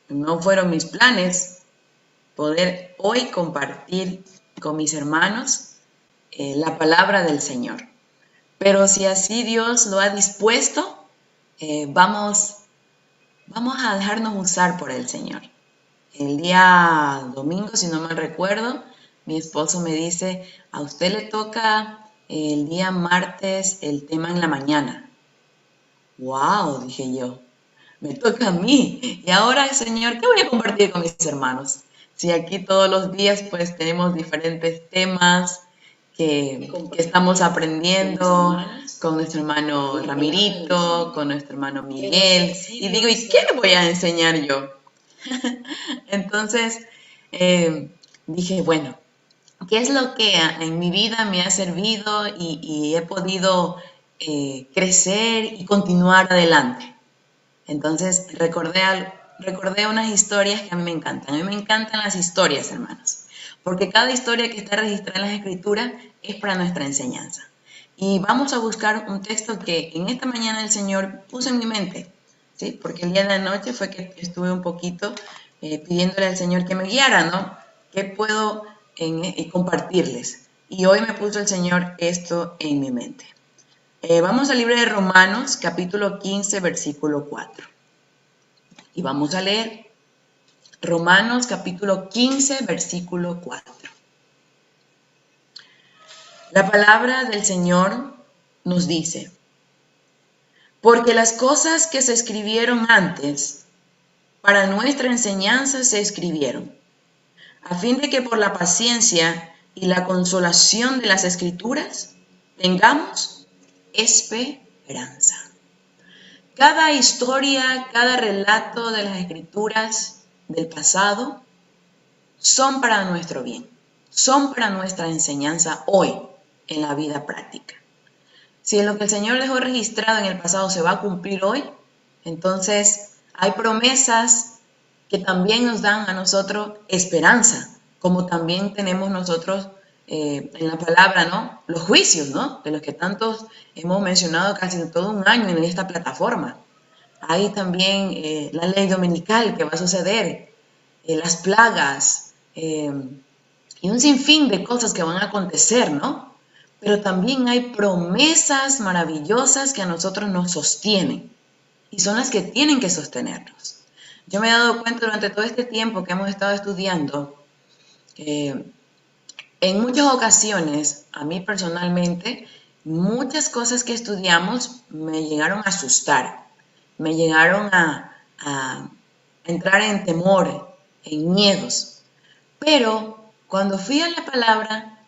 No fueron mis planes poder hoy compartir con mis hermanos la palabra del Señor. Pero si así Dios lo ha dispuesto, vamos a dejarnos usar por el Señor. El día domingo, si no mal recuerdo, mi esposo me dice, a usted le toca el día martes el tema en la mañana. ¡Wow! Dije yo, me toca a mí. Y ahora, Señor, ¿qué voy a compartir con mis hermanos? Si aquí todos los días pues tenemos diferentes temas que estamos aprendiendo con nuestro hermano Ramirito, con nuestro hermano Miguel. Y digo, ¿y qué le voy a enseñar yo? Entonces dije, bueno, ¿qué es lo que en mi vida me ha servido y he podido crecer y continuar adelante? Entonces recordé unas historias que a mí me encantan. A mí me encantan las historias, hermanos, porque cada historia que está registrada en las Escrituras es para nuestra enseñanza. Y vamos a buscar un texto que en esta mañana el Señor puso en mi mente, ¿sí? Porque el día de la noche fue que estuve un poquito pidiéndole al Señor que me guiara, ¿no? ¿Qué puedo compartirles? Y hoy me puso el Señor esto en mi mente. Vamos al libro de Romanos, capítulo 15, versículo 4. Y vamos a leer Romanos, capítulo 15, versículo 4. La palabra del Señor nos dice, porque las cosas que se escribieron antes, para nuestra enseñanza se escribieron, a fin de que por la paciencia y la consolación de las Escrituras tengamos esperanza. Cada historia, cada relato de las Escrituras del pasado son para nuestro bien, son para nuestra enseñanza hoy en la vida práctica. Si lo que el Señor dejó registrado en el pasado se va a cumplir hoy, entonces hay promesas que también nos dan a nosotros esperanza, como también tenemos nosotros en la palabra, ¿no? Los juicios, ¿no? De los que tantos hemos mencionado casi todo un año en esta plataforma. Hay también la ley dominical que va a suceder, las plagas y un sinfín de cosas que van a acontecer, ¿no? Pero también hay promesas maravillosas que a nosotros nos sostienen y son las que tienen que sostenernos. Yo me he dado cuenta durante todo este tiempo que hemos estado estudiando, en muchas ocasiones, a mí personalmente, muchas cosas que estudiamos me llegaron a asustar, me llegaron a entrar en temor, en miedos. Pero cuando fui a la palabra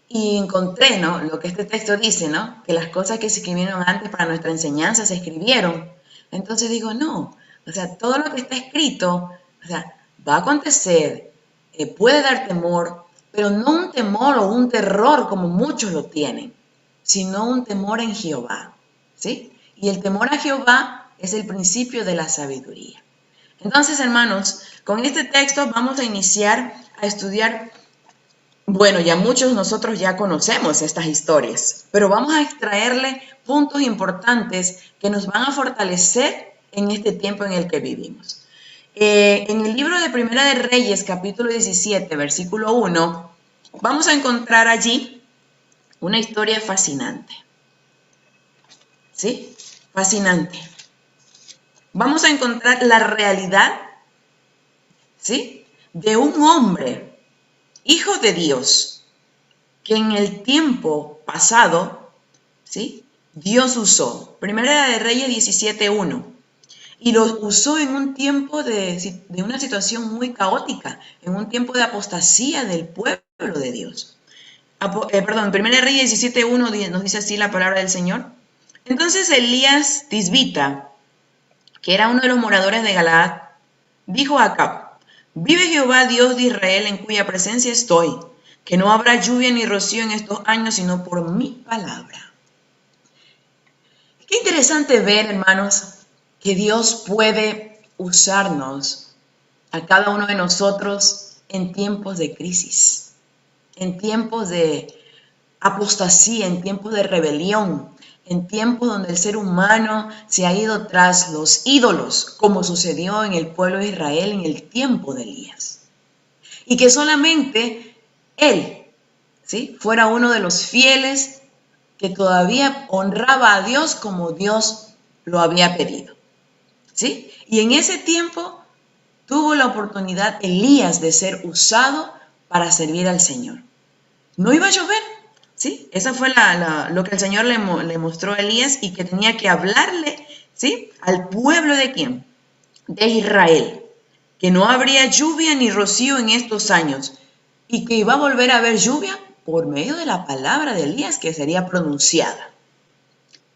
y encontré, ¿no?, lo que este texto dice, ¿no?, que las cosas que se escribieron antes para nuestra enseñanza se escribieron, entonces digo, no, o sea, todo lo que está escrito, o sea, va a acontecer, puede dar temor, pero no un temor o un terror como muchos lo tienen, sino un temor en Jehová, ¿sí? Y el temor a Jehová es el principio de la sabiduría. Entonces, hermanos, con este texto vamos a iniciar a estudiar. Bueno, ya muchos nosotros ya conocemos estas historias, pero vamos a extraerle puntos importantes que nos van a fortalecer en este tiempo en el que vivimos. En el libro de Primera de Reyes, capítulo 17, versículo 1, vamos a encontrar allí una historia fascinante. ¿Sí? Fascinante. Vamos a encontrar la realidad, ¿sí?, de un hombre, hijo de Dios, que en el tiempo pasado, ¿sí?, Dios usó. Primera de Reyes 17:1. Y lo usó en un tiempo de una situación muy caótica, en un tiempo de apostasía del pueblo de Dios. Primera de Reyes 17:1 nos dice así la palabra del Señor. Entonces Elías Tisbita, que era uno de los moradores de Galaad, dijo a Acab, vive Jehová Dios de Israel en cuya presencia estoy, que no habrá lluvia ni rocío en estos años, sino por mi palabra. Qué interesante ver, hermanos, que Dios puede usarnos a cada uno de nosotros en tiempos de crisis, en tiempos de apostasía, en tiempos de rebelión, en tiempos donde el ser humano se ha ido tras los ídolos, como sucedió en el pueblo de Israel en el tiempo de Elías. Y que solamente él, ¿sí?, fuera uno de los fieles que todavía honraba a Dios como Dios lo había pedido, ¿sí? Y en ese tiempo tuvo la oportunidad Elías de ser usado para servir al Señor. No iba a llover, ¿sí? Esa fue lo que el Señor le mostró a Elías, y que tenía que hablarle, ¿sí?, al pueblo de ¿quién? De Israel, que no habría lluvia ni rocío en estos años, y que iba a volver a haber lluvia por medio de la palabra de Elías que sería pronunciada.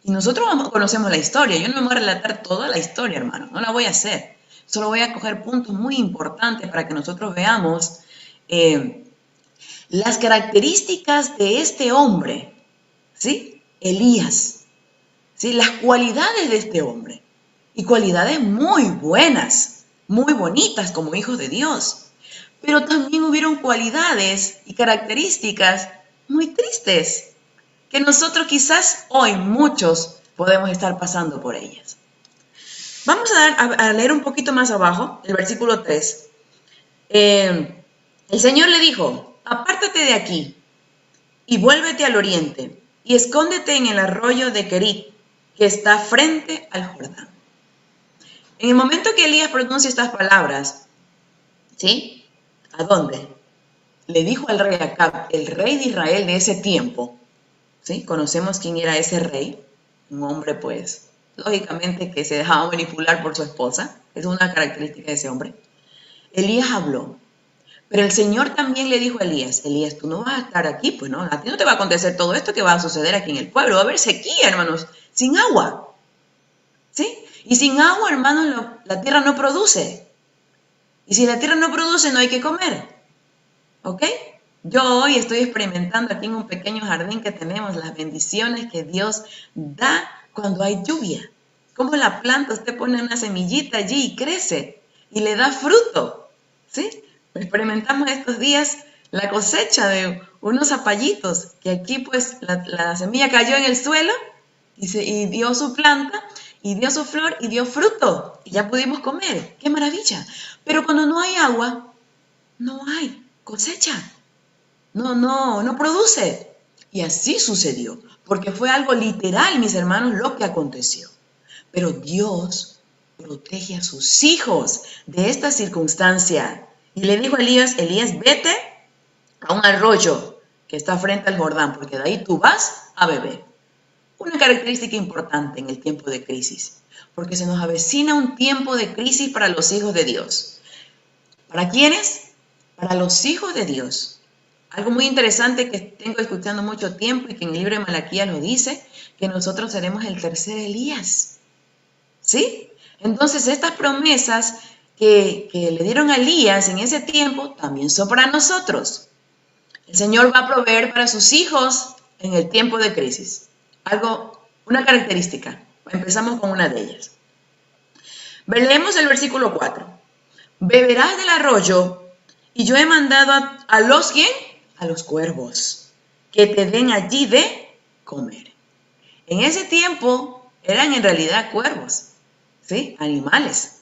Y nosotros conocemos la historia. Yo no me voy a relatar toda la historia, hermano, no la voy a hacer. Solo voy a coger puntos muy importantes para que nosotros veamos las características de este hombre, ¿sí? Elías, ¿sí? Las cualidades de este hombre. Y cualidades muy buenas, muy bonitas como hijos de Dios. Pero también hubieron cualidades y características muy tristes, que nosotros quizás hoy muchos podemos estar pasando por ellas. Vamos a leer un poquito más abajo, el versículo 3. El Señor le dijo: apártate de aquí y vuélvete al oriente y escóndete en el arroyo de Querit, que está frente al Jordán. En el momento que Elías pronuncia estas palabras, ¿sí?, ¿a dónde? Le dijo al rey Acab, el rey de Israel de ese tiempo, ¿sí? Conocemos quién era ese rey, un hombre pues, lógicamente que se dejaba manipular por su esposa, es una característica de ese hombre. Elías habló, pero el Señor también le dijo a Elías: Elías, tú no vas a estar aquí, pues no, a ti no te va a acontecer todo esto que va a suceder aquí en el pueblo, va a haber sequía, hermanos, sin agua, ¿sí? Y sin agua, hermanos, la tierra no produce. Y si la tierra no produce, no hay que comer, ¿ok? Yo hoy estoy experimentando aquí en un pequeño jardín que tenemos las bendiciones que Dios da cuando hay lluvia. Como la planta, usted pone una semillita allí y crece y le da fruto, ¿sí? Experimentamos estos días la cosecha de unos zapallitos, que aquí pues la semilla cayó en el suelo y dio su planta y dio su flor y dio fruto y ya pudimos comer. ¡Qué maravilla! Pero cuando no hay agua, no hay cosecha. No produce. Y así sucedió, porque fue algo literal, mis hermanos, lo que aconteció. Pero Dios protege a sus hijos de esta circunstancia. Y le dijo a Elías: Elías, vete a un arroyo que está frente al Jordán, porque de ahí tú vas a beber. Una característica importante en el tiempo de crisis, porque se nos avecina un tiempo de crisis para los hijos de Dios. ¿Para quiénes? Para los hijos de Dios. Algo muy interesante que tengo escuchando mucho tiempo y que en el libro de Malaquías lo dice, que nosotros seremos el tercer Elías. ¿Sí? Entonces estas promesas que le dieron a Elías en ese tiempo también son para nosotros. El Señor va a proveer para sus hijos en el tiempo de crisis. Una característica. Empezamos con una de ellas. Leemos el versículo 4. Beberás del arroyo, y yo he mandado a los ¿quién? A los cuervos, que te den allí de comer. En ese tiempo eran en realidad cuervos, ¿sí? Animales.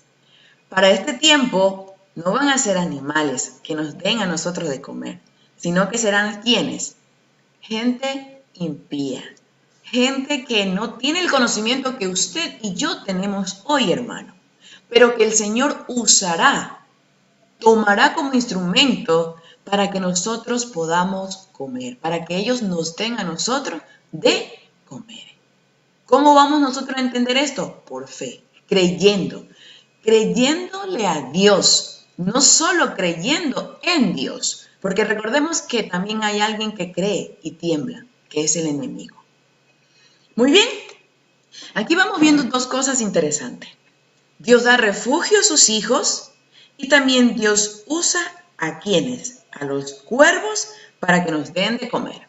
Para este tiempo no van a ser animales que nos den a nosotros de comer, sino que serán ¿quiénes? Gente impía. Gente que no tiene el conocimiento que usted y yo tenemos hoy, hermano, pero que el Señor tomará como instrumento para que nosotros podamos comer, para que ellos nos den a nosotros de comer. ¿Cómo vamos nosotros a entender esto? Por fe, creyéndole a Dios, no solo creyendo en Dios, porque recordemos que también hay alguien que cree y tiembla, que es el enemigo. Muy bien, aquí vamos viendo dos cosas interesantes. Dios da refugio a sus hijos y también Dios usa ¿a quiénes? A los cuervos para que nos den de comer.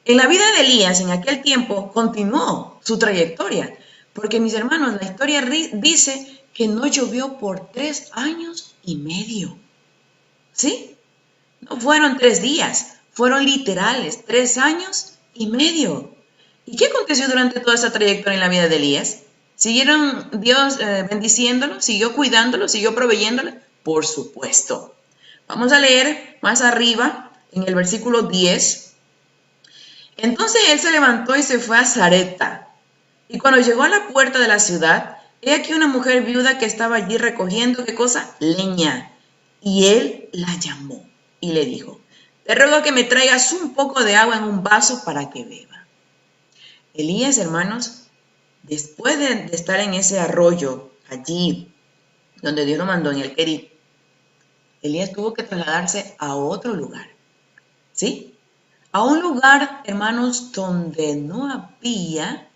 En la vida de Elías en aquel tiempo continuó su trayectoria, porque mis hermanos, la historia dice que no llovió por 3 años y medio. ¿Sí? No fueron 3 días, fueron literales 3 años y medio. ¿Y qué aconteció durante toda esa trayectoria en la vida de Elías? ¿Siguieron Dios bendiciéndolo? ¿Siguió cuidándolo? ¿Siguió proveyéndolo? Por supuesto. Vamos a leer más arriba, en el versículo 10. Entonces él se levantó y se fue a Sarepta. Y cuando llegó a la puerta de la ciudad, he aquí una mujer viuda que estaba allí recogiendo, ¿qué cosa? Leña. Y él la llamó y le dijo, te ruego que me traigas un poco de agua en un vaso para que beba. Elías, hermanos, después de estar en ese arroyo, allí donde Dios lo mandó, en el Querit, Elías tuvo que trasladarse a otro lugar, ¿sí? A un lugar, hermanos, donde no había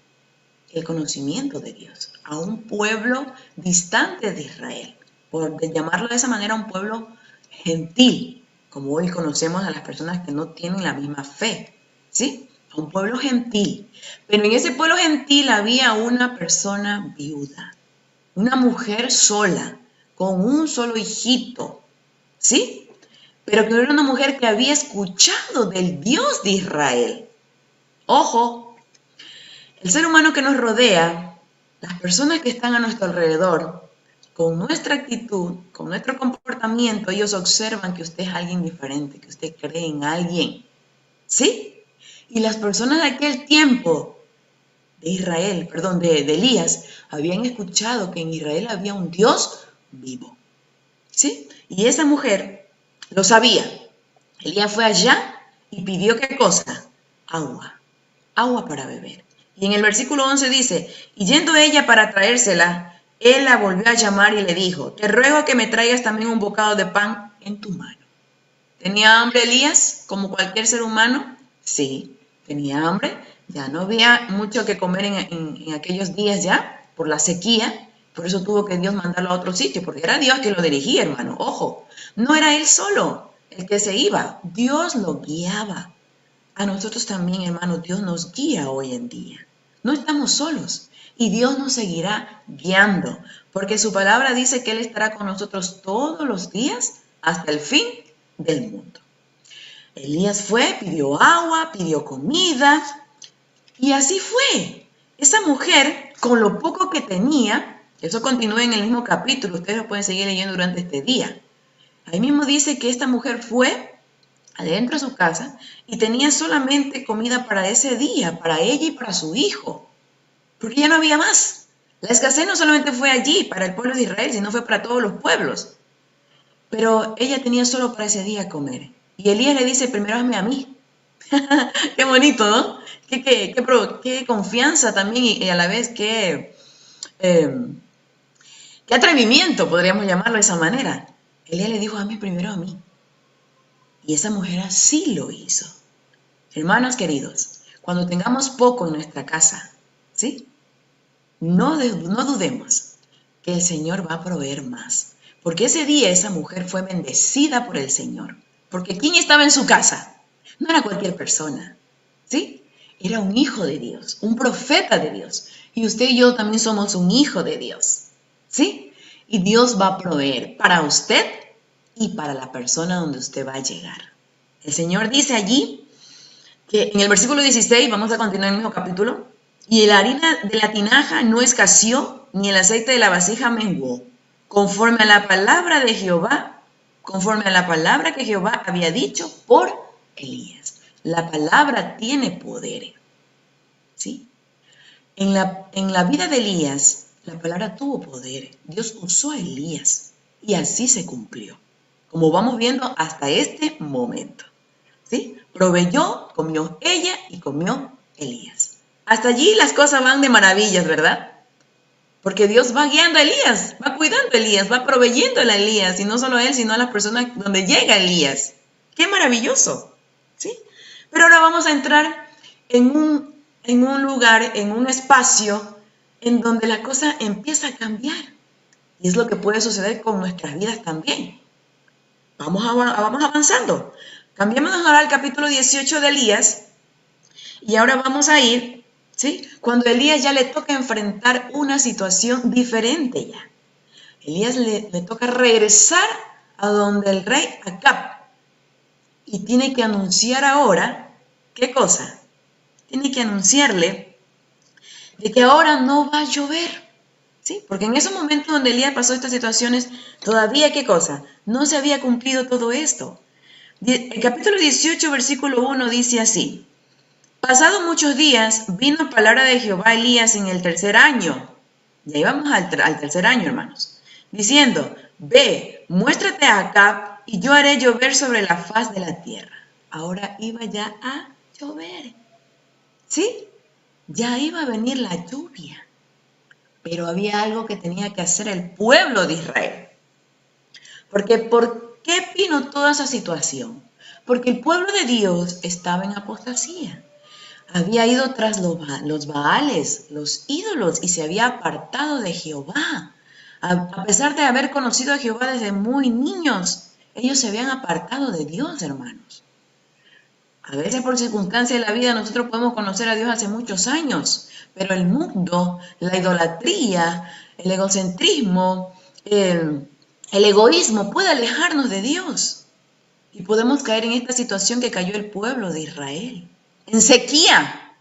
el conocimiento de Dios, a un pueblo distante de Israel, por llamarlo de esa manera, un pueblo gentil, como hoy conocemos a las personas que no tienen la misma fe, ¿sí? A un pueblo gentil. Pero en ese pueblo gentil había una persona viuda, una mujer sola, con un solo hijito, ¿sí? Pero que era una mujer que había escuchado del Dios de Israel. Ojo, el ser humano que nos rodea, las personas que están a nuestro alrededor, con nuestra actitud, con nuestro comportamiento, ellos observan que usted es alguien diferente, que usted cree en alguien, ¿sí? Y las personas de aquel tiempo de Israel, perdón, de Elías, habían escuchado que en Israel había un Dios vivo, ¿sí? Y esa mujer lo sabía. Elías fue allá y pidió, ¿qué cosa? Agua, agua para beber. Y en el versículo 11 dice, y yendo ella para traérsela, él la volvió a llamar y le dijo, te ruego que me traigas también un bocado de pan en tu mano. ¿Tenía hambre Elías como cualquier ser humano? Sí, tenía hambre. Ya no había mucho que comer en aquellos días ya, por la sequía. Por eso tuvo que Dios mandarlo a otro sitio, porque era Dios que lo dirigía, hermano. Ojo, no era él solo el que se iba, Dios lo guiaba. A nosotros también, hermano, Dios nos guía hoy en día. No estamos solos y Dios nos seguirá guiando, porque su palabra dice que Él estará con nosotros todos los días hasta el fin del mundo. Elías fue, pidió agua, pidió comida y así fue. Esa mujer, con lo poco que tenía, eso continúa en el mismo capítulo, ustedes lo pueden seguir leyendo durante este día. Ahí mismo dice que esta mujer fue adentro de su casa y tenía solamente comida para ese día, para ella y para su hijo, porque ya no había más. La escasez no solamente fue allí para el pueblo de Israel, sino fue para todos los pueblos. Pero ella tenía solo para ese día comer. Y Elías le dice, primero hazme a mí. Qué bonito, ¿no? Qué confianza también y a la vez qué atrevimiento, podríamos llamarlo de esa manera. Elías le dijo, hazme primero a mí. Y esa mujer así lo hizo. Hermanos queridos, cuando tengamos poco en nuestra casa, ¿sí? No dudemos que el Señor va a proveer más. Porque ese día esa mujer fue bendecida por el Señor. Porque ¿quién estaba en su casa? No era cualquier persona, ¿sí? Era un hijo de Dios, un profeta de Dios. Y usted y yo también somos un hijo de Dios, ¿sí? Y Dios va a proveer para usted y para la persona donde usted va a llegar. El Señor dice allí que en el versículo 16, vamos a continuar en el mismo capítulo, y la harina de la tinaja no escaseó, ni el aceite de la vasija menguó, conforme a la palabra de Jehová, conforme a la palabra que Jehová había dicho por Elías. La palabra tiene poder, ¿sí? En la vida de Elías, la palabra tuvo poder. Dios usó a Elías y así se cumplió, como vamos viendo hasta este momento, ¿sí? Proveyó, comió ella y comió Elías. Hasta allí las cosas van de maravillas, ¿verdad? Porque Dios va guiando a Elías, va cuidando a Elías, va proveyendo a Elías, y no solo a él, sino a las personas donde llega Elías. ¡Qué maravilloso! ¿Sí? Pero ahora vamos a entrar en un lugar, en un espacio, en donde la cosa empieza a cambiar. Y es lo que puede suceder con nuestras vidas también. Vamos avanzando. Cambiémonos ahora al capítulo 18 de Elías, y ahora vamos a ir, ¿sí? Cuando Elías ya le toca enfrentar una situación diferente ya. Elías le toca regresar a donde el rey Acab, y tiene que anunciar ahora, ¿qué cosa? tiene que anunciarle de que ahora no va a llover. ¿Sí? Porque en esos momentos donde Elías pasó estas situaciones, todavía, ¿qué cosa? No se había cumplido todo esto. El capítulo 18, versículo 1 dice así: Pasados muchos días, vino palabra de Jehová a Elías en el tercer año. Ya íbamos al tercer año, hermanos. Diciendo: Ve, muéstrate a Acab, y yo haré llover sobre la faz de la tierra. Ahora iba ya a llover. ¿Sí? Ya iba a venir la lluvia. Pero había algo que tenía que hacer el pueblo de Israel. Porque ¿por qué vino toda esa situación? Porque el pueblo de Dios estaba en apostasía. Había ido tras los Baales, los ídolos, y se había apartado de Jehová. A pesar de haber conocido a Jehová desde muy niños, ellos se habían apartado de Dios, hermanos. A veces por circunstancias de la vida nosotros podemos conocer a Dios hace muchos años, pero el mundo, la idolatría, el egocentrismo, el egoísmo puede alejarnos de Dios. Y podemos caer en esta situación que cayó el pueblo de Israel. En sequía.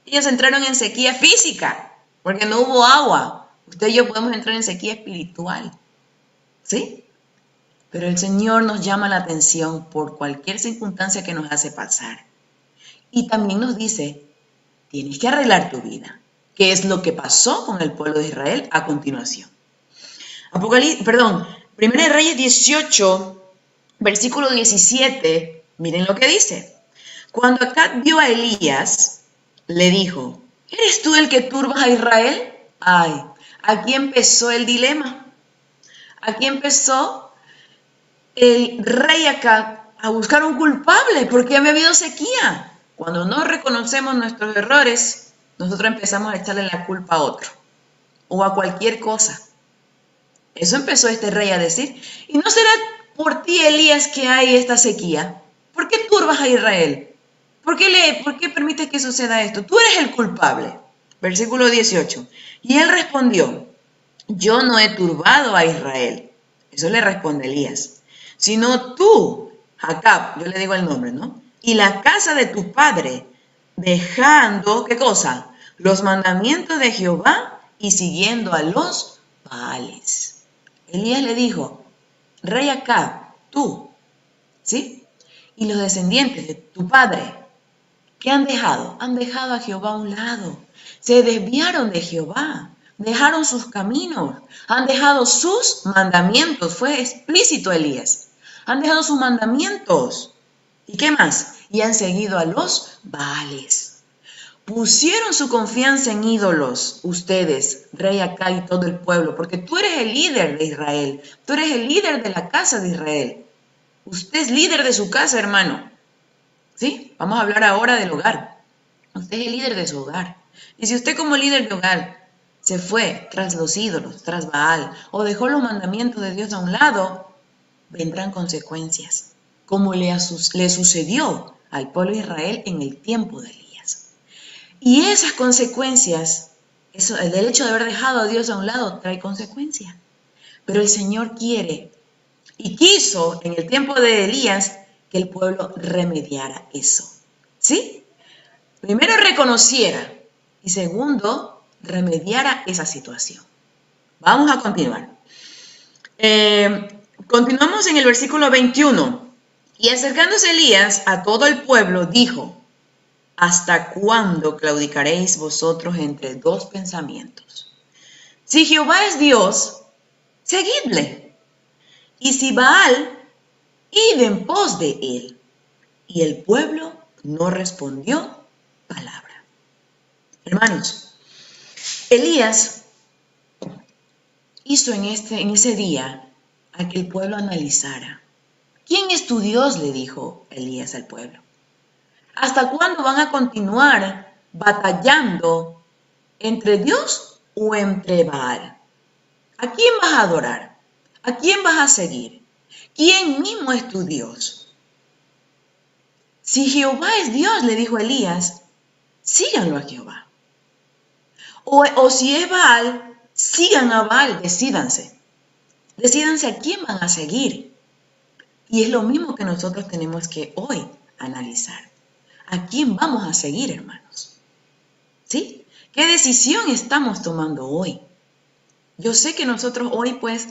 Ellos entraron en sequía física, porque no hubo agua. Usted y yo podemos entrar en sequía espiritual. ¿Sí? Pero el Señor nos llama la atención por cualquier circunstancia que nos hace pasar. Y también nos dice, tienes que arreglar tu vida. ¿Qué es lo que pasó con el pueblo de Israel a continuación? Primera de Reyes 18, versículo 17, miren lo que dice. Cuando Acab vio a Elías, le dijo, ¿eres tú el que turbas a Israel? Ay, aquí empezó el dilema. Aquí empezó el rey Acab a buscar un culpable porque había habido sequía. Cuando no reconocemos nuestros errores, nosotros empezamos a echarle la culpa a otro o a cualquier cosa. Eso empezó este rey a decir. ¿Y no será por ti, Elías, que hay esta sequía? ¿Por qué turbas a Israel? ¿Por qué permites que suceda esto? Tú eres el culpable. Versículo 18. Y él respondió, yo no he turbado a Israel. Eso le responde Elías. Sino tú, Acab, yo le digo el nombre, ¿no? Y la casa de tu padre, dejando, ¿qué cosa? Los mandamientos de Jehová y siguiendo a los Baales. Elías le dijo, rey Acab, tú, ¿sí? Y los descendientes de tu padre, ¿qué han dejado? Han dejado a Jehová a un lado. Se desviaron de Jehová. Dejaron sus caminos. Han dejado sus mandamientos. Fue explícito Elías. Han dejado sus mandamientos. ¿Y qué más? Y han seguido a los Baales. Pusieron su confianza en ídolos, ustedes, rey Acab y todo el pueblo, porque tú eres el líder de Israel. Tú eres el líder de la casa de Israel. Usted es líder de su casa, hermano. ¿Sí? Vamos a hablar ahora del hogar. Usted es el líder de su hogar. Y si usted como líder de hogar se fue tras los ídolos, tras Baal, o dejó los mandamientos de Dios a un lado, vendrán consecuencias, como le sucedió al pueblo de Israel en el tiempo de Elías. Y esas consecuencias, el hecho de haber dejado a Dios a un lado, trae consecuencias. Pero el Señor quiere y quiso en el tiempo de Elías que el pueblo remediara eso. ¿Sí? Primero reconociera y segundo remediara esa situación. Vamos a continuar. Continuamos en el versículo 21. Y acercándose Elías a todo el pueblo, dijo, ¿hasta cuándo claudicaréis vosotros entre dos pensamientos? Si Jehová es Dios, seguidle. Y si Baal, id en pos de él. Y el pueblo no respondió palabra. Hermanos, Elías hizo en ese día a que el pueblo analizara. ¿Quién es tu Dios?, le dijo Elías al pueblo. ¿Hasta cuándo van a continuar batallando entre Dios o entre Baal? ¿A quién vas a adorar? ¿A quién vas a seguir? ¿Quién mismo es tu Dios? Si Jehová es Dios, le dijo Elías, síganlo a Jehová. O si es Baal, sigan a Baal, decídanse. Decídanse a quién van a seguir. Y es lo mismo que nosotros tenemos que hoy analizar. ¿A quién vamos a seguir, hermanos? ¿Sí? ¿Qué decisión estamos tomando hoy? Yo sé que nosotros hoy pues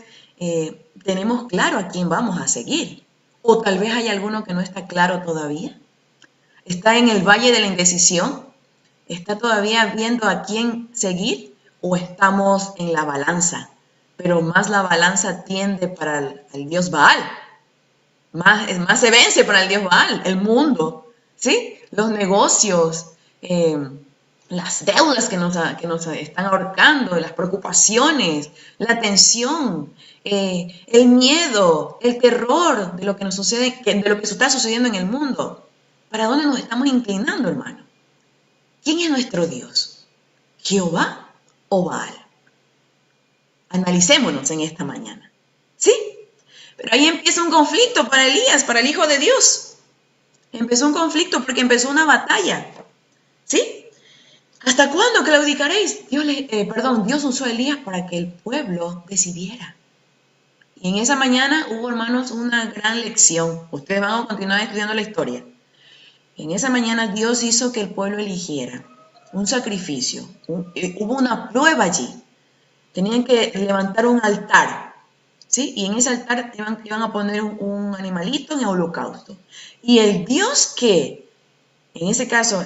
tenemos claro a quién vamos a seguir. O tal vez hay alguno que no está claro todavía. Está en el valle de la indecisión. ¿Está todavía viendo a quién seguir? ¿O estamos en la balanza? Pero más la balanza tiende para el dios Baal. Más se vence para el dios Baal, el mundo, ¿sí? Los negocios, las deudas que nos están ahorcando, las preocupaciones, la tensión, el miedo, el terror de lo que nos sucede, de lo que está sucediendo en el mundo. ¿Para dónde nos estamos inclinando, hermano? ¿Quién es nuestro Dios? ¿Jehová o Baal? Analicémonos en esta mañana, ¿sí? Pero ahí empieza un conflicto para Elías, para el Hijo de Dios. Empezó un conflicto porque empezó una batalla, ¿sí? ¿Hasta cuándo claudicaréis? Dios usó a Elías para que el pueblo decidiera. Y en esa mañana hubo, hermanos, una gran lección. Ustedes van a continuar estudiando la historia. En esa mañana Dios hizo que el pueblo eligiera un sacrificio. Hubo una prueba allí. Tenían que levantar un altar, ¿sí? Y en ese altar iban a poner un animalito en holocausto. Y el Dios que, en ese caso,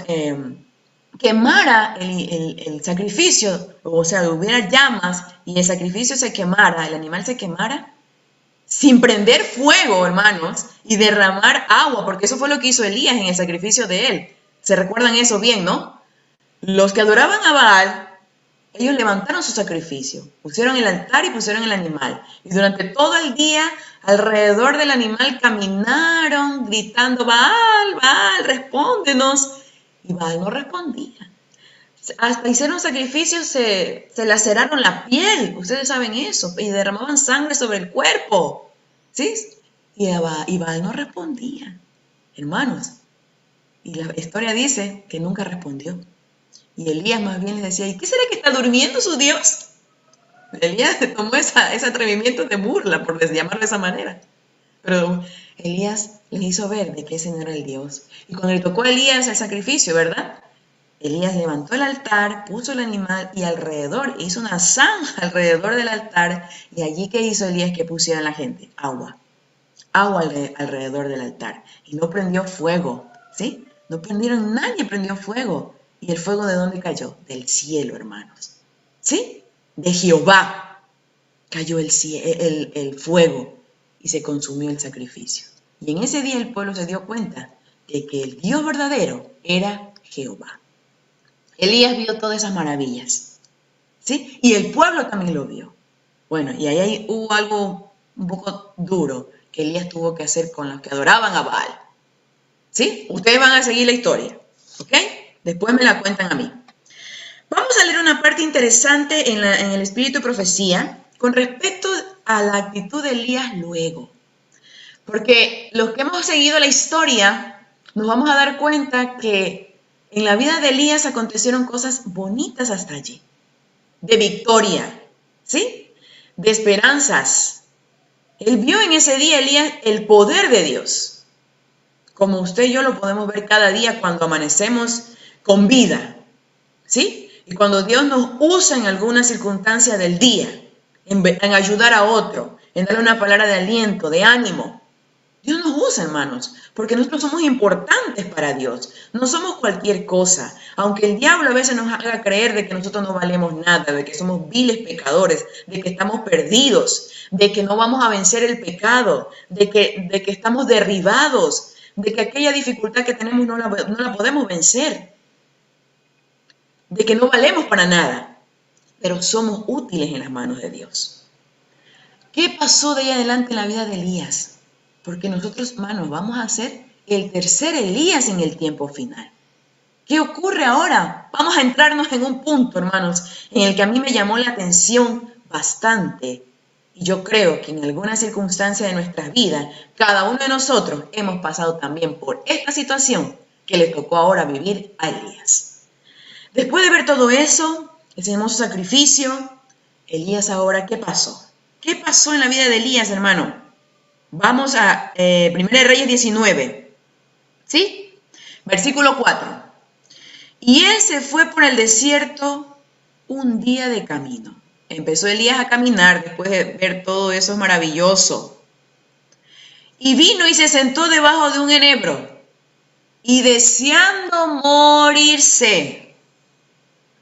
quemara el sacrificio, o sea, hubiera llamas y el sacrificio se quemara, el animal se quemara, sin prender fuego, hermanos, y derramar agua, porque eso fue lo que hizo Elías en el sacrificio de él. ¿Se recuerdan eso bien, no? Los que adoraban a Baal, ellos levantaron su sacrificio, pusieron el altar y pusieron el animal. Y durante todo el día, alrededor del animal caminaron gritando, Baal, Baal, respóndenos. Y Baal no respondía. Hasta hicieron sacrificios, se laceraron la piel, ustedes saben eso, y derramaban sangre sobre el cuerpo, ¿sí? Y Baal no respondía, hermanos. Y la historia dice que nunca respondió. Y Elías más bien les decía, ¿y qué será que está durmiendo su Dios? Elías tomó ese atrevimiento de burla, por llamarlo de esa manera. Pero Elías les hizo ver de que ese no era el Dios. Y cuando le tocó a Elías el sacrificio, ¿verdad? Elías levantó el altar, puso el animal y alrededor, hizo una zanja alrededor del altar. Y allí, ¿qué hizo Elías que pusiera la gente? Agua. Agua alrededor del altar. Y no prendió fuego, ¿sí? No prendieron, nadie prendió fuego. ¿Y el fuego de dónde cayó? Del cielo, hermanos. ¿Sí? De Jehová cayó el fuego y se consumió el sacrificio. Y en ese día el pueblo se dio cuenta de que el Dios verdadero era Jehová. Elías vio todas esas maravillas, ¿sí? Y el pueblo también lo vio. Bueno, y ahí hubo algo un poco duro que Elías tuvo que hacer con los que adoraban a Baal, ¿sí? Ustedes van a seguir la historia, ¿ok? Después me la cuentan a mí. Vamos a leer una parte interesante en el Espíritu de Profecía con respecto a la actitud de Elías luego. Porque los que hemos seguido la historia nos vamos a dar cuenta que en la vida de Elías acontecieron cosas bonitas hasta allí. De victoria, ¿sí? De esperanzas. Él vio en ese día, Elías, el poder de Dios. Como usted y yo lo podemos ver cada día cuando amanecemos con vida, ¿sí? Y cuando Dios nos usa en alguna circunstancia del día, en ayudar a otro, en darle una palabra de aliento, de ánimo. Dios nos usa, hermanos, porque nosotros somos importantes para Dios. No somos cualquier cosa. Aunque el diablo a veces nos haga creer de que nosotros no valemos nada, de que somos viles pecadores, de que estamos perdidos, de que no vamos a vencer el pecado, de que estamos derribados, de que aquella dificultad que tenemos no la podemos vencer, de que no valemos para nada, pero somos útiles en las manos de Dios. ¿Qué pasó de ahí adelante en la vida de Elías? Porque nosotros, hermanos, vamos a ser el tercer Elías en el tiempo final. ¿Qué ocurre ahora? Vamos a entrarnos en un punto, hermanos, en el que a mí me llamó la atención bastante. Y yo creo que en alguna circunstancia de nuestras vidas, cada uno de nosotros hemos pasado también por esta situación que le tocó ahora vivir a Elías. Después de ver todo eso, ese hermoso sacrificio, Elías ahora, ¿qué pasó? ¿Qué pasó en la vida de Elías, hermano? Vamos a 1 Reyes 19, ¿sí? Versículo 4. Y él se fue por el desierto un día de camino. Empezó Elías a caminar después de ver todo eso, es maravilloso. Y vino y se sentó debajo de un enebro. Y deseando morirse,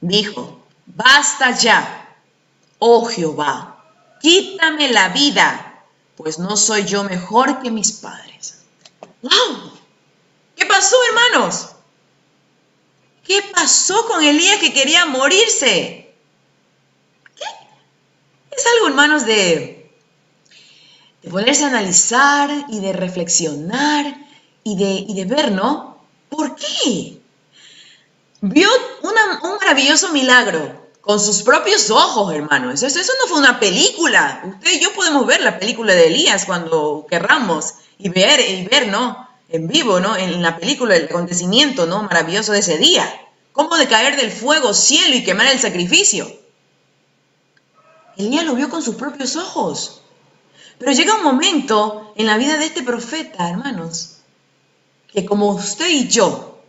dijo: basta ya, oh Jehová, quítame la vida, pues no soy yo mejor que mis padres. ¡Wow! ¿Qué pasó, hermanos? ¿Qué pasó con Elías que quería morirse? ¿Qué? Es algo, hermanos, de ponerse a analizar y de reflexionar y de ver, ¿no? ¿Por qué? Vio un maravilloso milagro con sus propios ojos, hermanos. Eso no fue una película. Usted y yo podemos ver la película de Elías cuando querramos y ver, ¿no? En vivo, ¿no? En la película, el acontecimiento, ¿no? Maravilloso de ese día. Cómo de caer del fuego, cielo y quemar el sacrificio. Elías lo vio con sus propios ojos. Pero llega un momento en la vida de este profeta, hermanos, que como usted y yo,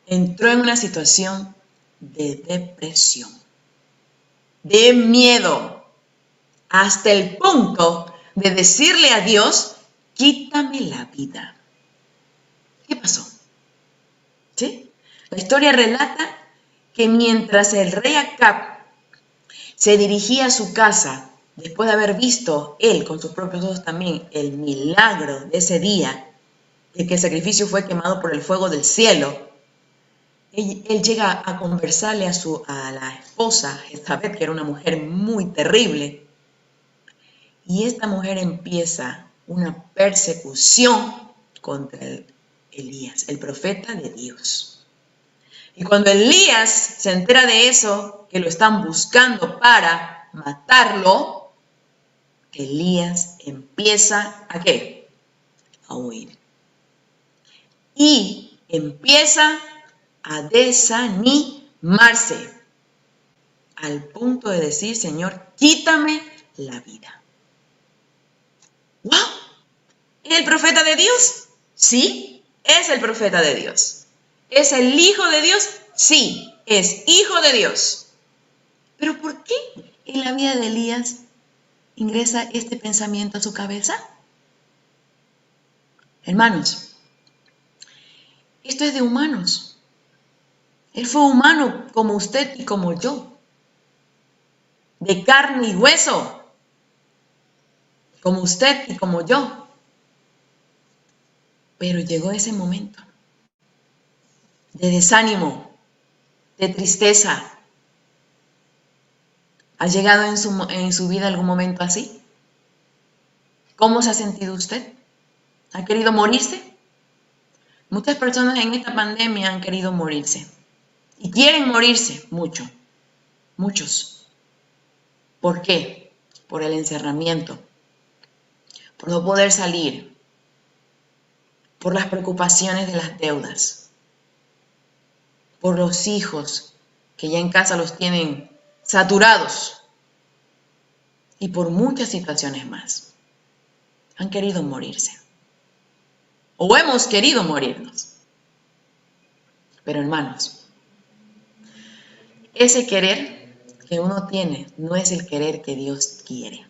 entró en una situación de depresión, de miedo, hasta el punto de decirle a Dios: quítame la vida. ¿Qué pasó? ¿Sí? La historia relata que mientras el rey Acab se dirigía a su casa, después de haber visto él con sus propios ojos también el milagro de ese día, de que el sacrificio fue quemado por el fuego del cielo, él llega a conversarle a la esposa, Jezabel, que era una mujer muy terrible, y esta mujer empieza una persecución contra Elías, el profeta de Dios. Y cuando Elías se entera de eso, que lo están buscando para matarlo, Elías empieza ¿a qué? A huir. Y empieza a desanimarse al punto de decir: Señor, quítame la vida. ¡Wow! ¿Es el profeta de Dios? Sí, es el profeta de Dios. ¿Es el hijo de Dios? Sí, es hijo de Dios. ¿Pero por qué en la vida de Elías ingresa este pensamiento a su cabeza? Hermanos, esto es de humanos. Él fue humano como usted y como yo, de carne y hueso, como usted y como yo. Pero llegó ese momento de desánimo, de tristeza. ¿Ha llegado en su vida algún momento así? ¿Cómo se ha sentido usted? ¿Ha querido morirse? Muchas personas en esta pandemia han querido morirse y quieren morirse mucho, muchos. ¿Por qué? Por el encerramiento, por no poder salir, por las preocupaciones de las deudas, por los hijos que ya en casa los tienen saturados y por muchas situaciones más. Han querido morirse o hemos querido morirnos. Pero hermanos, ese querer que uno tiene no es el querer que Dios quiere,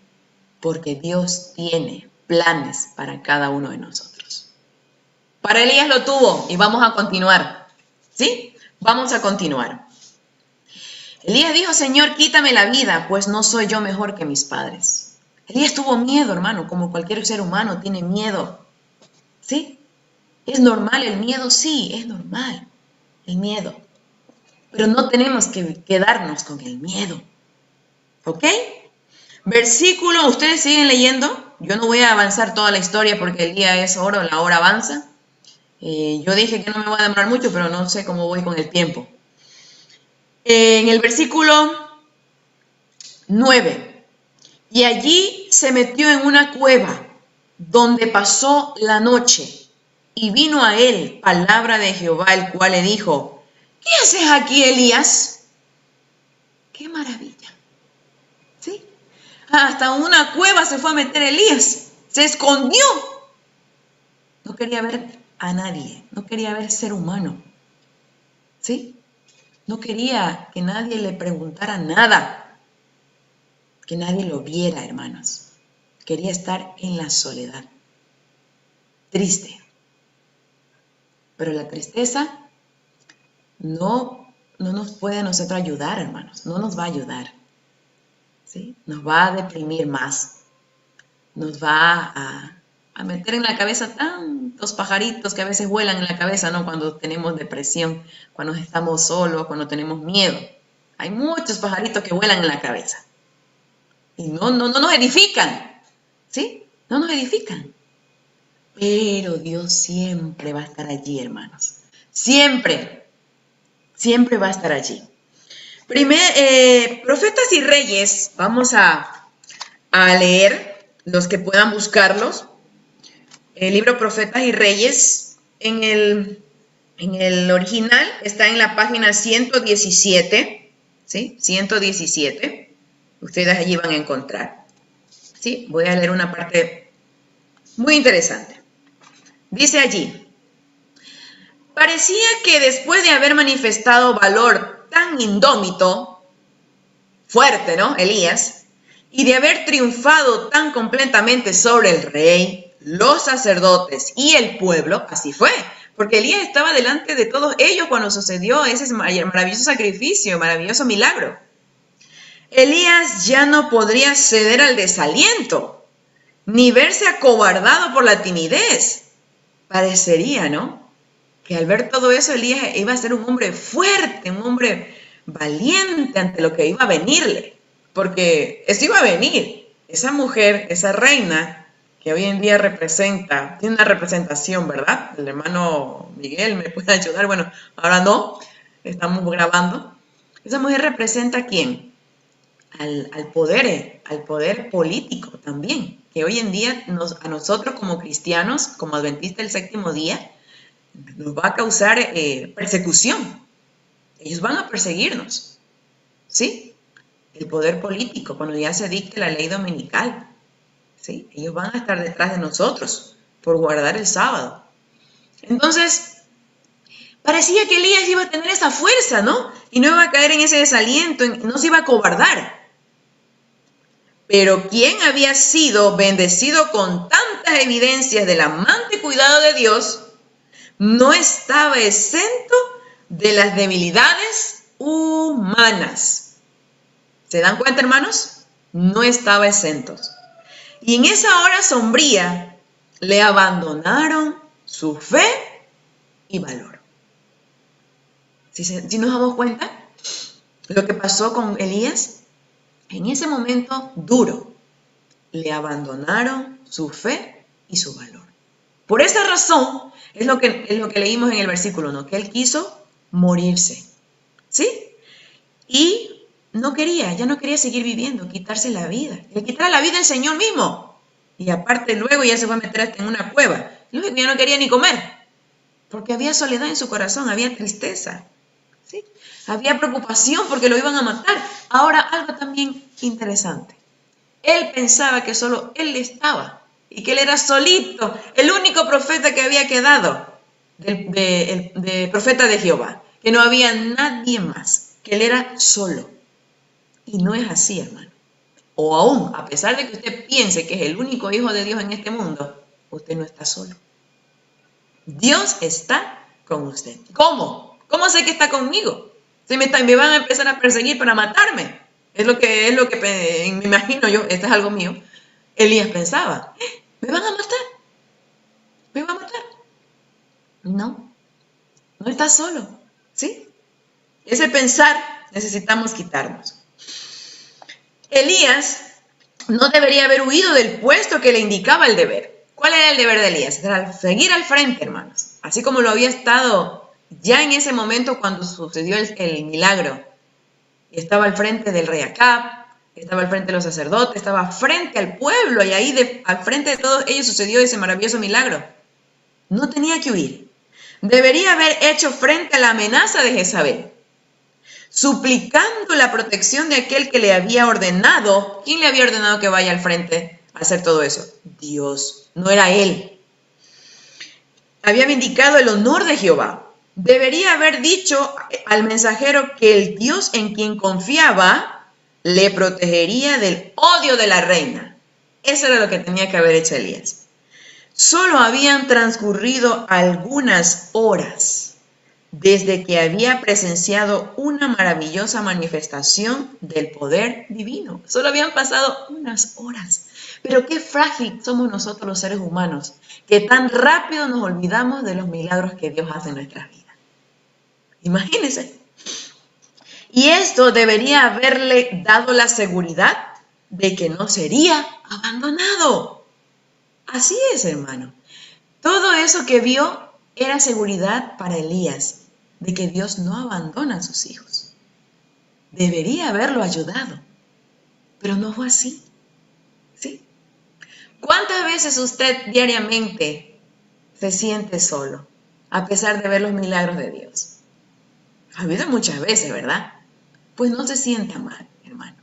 porque Dios tiene planes para cada uno de nosotros. Para Elías lo tuvo y vamos a continuar, ¿sí? Vamos a continuar. Elías dijo: Señor, quítame la vida, pues no soy yo mejor que mis padres. Elías tuvo miedo, hermano, como cualquier ser humano tiene miedo, ¿sí? ¿Es normal el miedo? Sí, es normal el miedo. Pero no tenemos que quedarnos con el miedo, ¿ok? Versículo, ustedes siguen leyendo. Yo no voy a avanzar toda la historia porque el día es oro, la hora avanza. Yo dije que no me voy a demorar mucho, pero no sé cómo voy con el tiempo. En el versículo 9, y allí se metió en una cueva donde pasó la noche, y vino a él palabra de Jehová, el cual le dijo: ¿qué haces aquí, Elías? ¡Qué maravilla! ¿Sí? Hasta una cueva se fue a meter Elías, se escondió. No quería ver a nadie, no quería ver ser humano, ¿sí? No quería que nadie le preguntara nada, que nadie lo viera, hermanos. Quería estar en la soledad, triste. Pero la tristeza no nos puede a nosotros ayudar, hermanos, no nos va a ayudar, ¿sí? Nos va a deprimir más, nos va a meter en la cabeza tantos pajaritos que a veces vuelan en la cabeza, ¿no? Cuando tenemos depresión, cuando estamos solos, cuando tenemos miedo. Hay muchos pajaritos que vuelan en la cabeza y no nos edifican, ¿sí? No nos edifican. Pero Dios siempre va a estar allí, hermanos. Siempre, siempre va a estar allí. Profetas y Reyes, vamos a leer, los que puedan buscarlos. El libro Profetas y Reyes, en el original, está en la página 117, ¿sí? 117. Ustedes allí van a encontrar, ¿sí? Voy a leer una parte muy interesante. Dice allí: parecía que después de haber manifestado valor tan indómito, fuerte, ¿no? Elías, y de haber triunfado tan completamente sobre el rey, los sacerdotes y el pueblo, así fue, porque Elías estaba delante de todos ellos cuando sucedió ese maravilloso sacrificio, maravilloso milagro. Elías ya no podría ceder al desaliento, ni verse acobardado por la timidez. Parecería, ¿no?, que al ver todo eso, Elías iba a ser un hombre fuerte, un hombre valiente ante lo que iba a venirle, porque eso iba a venir. Esa mujer, esa reina, que hoy en día tiene una representación, ¿verdad? El hermano Miguel me puede ayudar. Bueno, ahora no, estamos grabando. Esa mujer representa ¿a quién? Al poder político también, que hoy en día a nosotros como cristianos, como adventistas del séptimo día, nos va a causar persecución. Ellos van a perseguirnos, ¿sí? El poder político, cuando ya se dicte la ley dominical, ¿sí? Ellos van a estar detrás de nosotros por guardar el sábado. Entonces, parecía que Elías iba a tener esa fuerza, ¿no? Y no iba a caer en ese desaliento, no se iba a acobardar. Pero quien había sido bendecido con tantas evidencias del amante cuidado de Dios, no estaba exento de las debilidades humanas. ¿Se dan cuenta, hermanos? No estaba exento. Y en esa hora sombría le abandonaron su fe y valor. ¿Sí nos damos cuenta lo que pasó con Elías? En ese momento duro, le abandonaron su fe y su valor. Por esa razón, es lo que leímos en el versículo 1, que él quiso morirse, ¿sí? Y ya no quería seguir viviendo, quitarse la vida. Le quitara la vida el Señor mismo. Y aparte luego ya se fue a meter hasta en una cueva. Luego ya no quería ni comer, porque había soledad en su corazón, había tristeza, ¿sí? Había preocupación porque lo iban a matar. Ahora, algo también interesante. Él pensaba que solo él estaba y que él era solito, el único profeta que había quedado, de profeta de Jehová, que no había nadie más, que él era solo. Y no es así, hermano. O aún, a pesar de que usted piense que es el único hijo de Dios en este mundo, usted no está solo. Dios está con usted. ¿Cómo? ¿Cómo sé que está conmigo? Si me van a empezar a perseguir para matarme. Es lo que me imagino yo, esto es algo mío. Elías pensaba, ¿me van a matar? ¿Me van a matar? No está solo, ¿sí? Ese pensar necesitamos quitarnos. Elías no debería haber huido del puesto que le indicaba el deber. ¿Cuál era el deber de Elías? Era seguir al frente, hermanos. Así como lo había estado ya en ese momento cuando sucedió el milagro. Estaba al frente del rey Acab, estaba al frente de los sacerdotes, estaba frente al pueblo, y ahí al frente de todos ellos sucedió ese maravilloso milagro. No tenía que huir. Debería haber hecho frente a la amenaza de Jezabel, suplicando la protección de aquel que le había ordenado. ¿Quién le había ordenado que vaya al frente a hacer todo eso? Dios, no era él. había vindicado el honor de Jehová. Debería haber dicho al mensajero que el Dios en quien confiaba le protegería del odio de la reina. Eso era lo que tenía que haber hecho Elías. Solo habían transcurrido algunas horas desde que había presenciado una maravillosa manifestación del poder divino. Solo habían pasado unas horas. Pero qué frágil somos nosotros los seres humanos, que tan rápido nos olvidamos de los milagros que Dios hace en nuestras vidas. Imagínense. Y esto debería haberle dado la seguridad de que no sería abandonado. Así es, hermano. Todo eso que vio era seguridad para Elías, de que Dios no abandona a sus hijos. Debería haberlo ayudado, pero no fue así. ¿Sí? ¿Cuántas veces usted diariamente se siente solo, a pesar de ver los milagros de Dios? Ha habido muchas veces, ¿verdad? Pues no se sienta mal, hermano.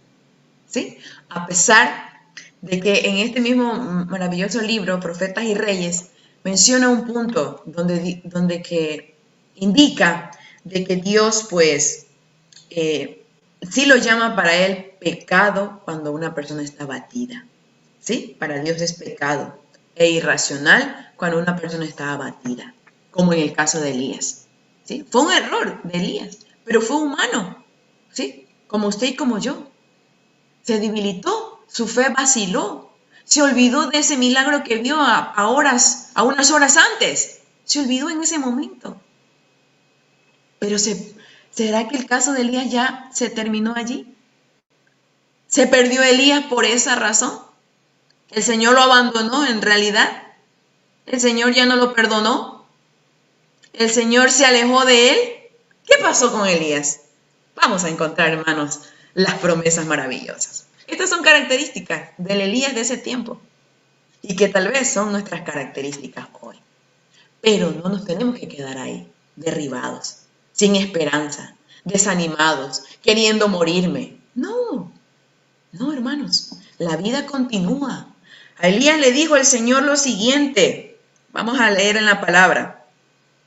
¿Sí? A pesar de que en este mismo maravilloso libro, Profetas y Reyes, menciona un punto donde que indica de que Dios, pues, sí lo llama para él pecado cuando una persona está abatida. ¿Sí? Para Dios es pecado e irracional cuando una persona está abatida, como en el caso de Elías. ¿Sí? Fue un error de Elías, pero fue humano, ¿sí? Como usted y como yo. Se debilitó, su fe vaciló, se olvidó de ese milagro que vio a unas horas antes. Se olvidó en ese momento. Pero ¿será que el caso de Elías ya se terminó allí? ¿Se perdió Elías por esa razón? ¿El Señor lo abandonó en realidad? ¿El Señor ya no lo perdonó? ¿El Señor se alejó de él? ¿Qué pasó con Elías? Vamos a encontrar, hermanos, las promesas maravillosas. Estas son características del Elías de ese tiempo y que tal vez son nuestras características hoy. Pero no nos tenemos que quedar ahí, derribados, sin esperanza, desanimados, queriendo morirme. No, hermanos, la vida continúa. A Elías le dijo el Señor lo siguiente. Vamos a leer en la palabra.